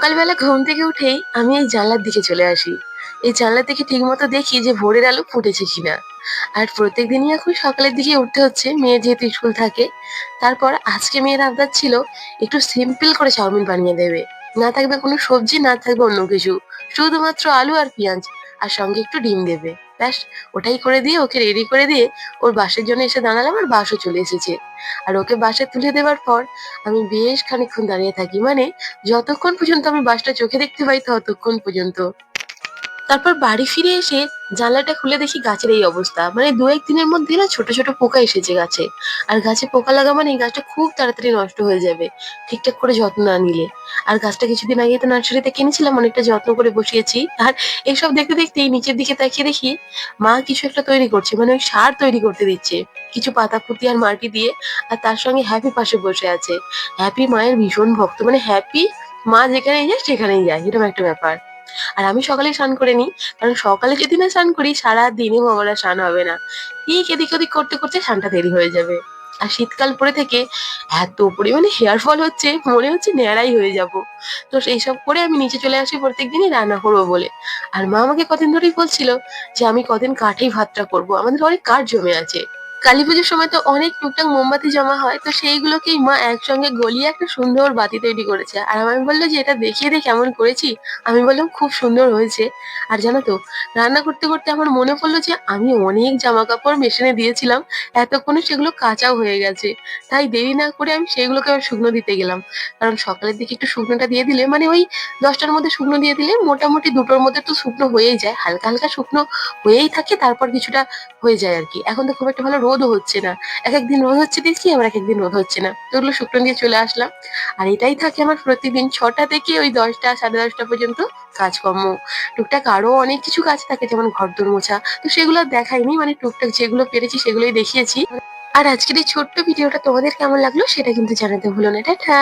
সকালবেলা ঘুম থেকে উঠেই আমি এই জানলার দিকে চলে আসি। এই জানলা থেকে ঠিকমতো দেখি যে ভোরের আলো ফুটেছে কিনা। আর প্রত্যেকদিনই এখন সকালের দিকে উঠতে হচ্ছে, মেয়ের যেহেতু স্কুল থাকে। তারপর আজকে মেয়ের আবদার ছিল একটু সিম্পল করে চাউমিন বানিয়ে দেবে। না থাকবে কোনো সবজি, না থাকবে অন্য কিছু। শুধুমাত্র আলু আর পেঁয়াজ, আর সঙ্গে একটু ডিম দেবে। ব্যাস, ওটাই করে দিয়ে ওকে রেডি করে দিয়ে ওর বাসের জন্য এসে দাঁড়ালাম, আর বাসও চলে এসেছে। আর ওকে বাসে তুলে দেওয়ার পর আমি বেশ খানিকক্ষণ দাঁড়িয়ে থাকি, মানে যতক্ষণ পর্যন্ত আমি বাসটা চোখে দেখতে পাই ততক্ষণ পর্যন্ত। তারপর বাড়ি ফিরে এসে জানলাটা খুলে দেখি গাছের এই অবস্থা, মানে দু এক দিনের মধ্যে না ছোট ছোট পোকা এসেছে গাছে। আর গাছে পোকা লাগা মানে গাছটা খুব তাড়াতাড়ি নষ্ট হয়ে যাবে ঠিকঠাক করে যত্ন না নিলে। আর গাছটা কিছুদিন আগে তো নার্সারিতে কিনেছিলাম, অনেকটা যত্ন করে বসিয়েছি। আর এইসব দেখতে দেখতেই নিচের দিকে তাকিয়ে দেখি মা কিছু একটা তৈরি করছে, মানে ওই সার তৈরি করতে দিচ্ছে কিছু পাতা পুঁতি আর মাটি দিয়ে। আর তার সঙ্গে হ্যাপি পাশে বসে আছে। হ্যাপি মায়ের ভীষণ ভক্ত, মানে হ্যাপি মা যেখানেই যায় সেখানেই যায়, এরকম একটা ব্যাপার। আর আমি সকালে স্নান করে নিই, কারণ সকালে যদি না স্নান করি সারাদিনেও আমার আর স্নান হবে না। ঠিক এদিক ওদিক করতে করতে স্নানটা দেরি হয়ে যাবে। আর শীতকাল পরে থেকে এত পরিমাণে হেয়ার ফল হচ্ছে, মনে হচ্ছে ন্যাড়াই হয়ে যাব। তো এইসব করে আমি নিচে চলে আসি প্রত্যেকদিনই রান্না করবো বলে। আর মা আমাকে কদিন ধরেই বলছিল যে আমি কদিন কাঠেই ভাতটা করবো, আমাদের অনেক কাঠ জমে আছে। কালীপুজোর সময় তো অনেক টুকটাক মোমবাতি জমা হয়, তো সেইগুলোকেই মা একসঙ্গে গলিয়ে একটা সুন্দর বাতি তৈরি করেছে। আর আমায় বললো যে এটা দেখিয়ে দে কেমন করেছি। আমি বললাম খুব সুন্দর হয়েছে। আর জানো তো, রান্না করতে করতে আমার মনে পড়লো যে আমি অনেক জামা কাপড় মেশিনে দিয়েছিলাম, এতক্ষণে সেগুলো কাঁচাও হয়ে গেছে। তাই দেরি না করে আমি সেগুলোকে আবার শুকনো দিতে গেলাম। কারণ সকালের দিকে একটু শুকনোটা দিয়ে দিলে, মানে ওই 10টার মধ্যে শুকনো দিয়ে দিলে মোটামুটি 2টোর মধ্যে তো শুকনো হয়েই যায়, হালকা হালকা শুকনো হয়েই থাকে, তারপর কিছুটা হয়ে যায় আর কি। এখন তো খুব একটা ভালো রোদও হচ্ছে না, এক একদিন রোদ হচ্ছে দেখছি, আবার এক একদিন রোদ হচ্ছে না, তো ওগুলো শুকনো দিয়ে চলে আসলাম। আর এটাই থাকে আমার প্রতিদিন 6টা থেকে ওই 10টা 10:30 পর্যন্ত কাজকর্ম। টুকটাক আরো অনেক কিছু কাজ থাকে, যেমন ঘরদোর মোছা, তো সেগুলো আর দেখাইনি, মানে টুকটাক যেগুলো পেরেছি সেগুলোই দেখিয়েছি। আর আজকের এই ছোট্ট ভিডিওটা তোমাদের কেমন লাগলো সেটা কিন্তু জানাতে ভুলো না। টাটা।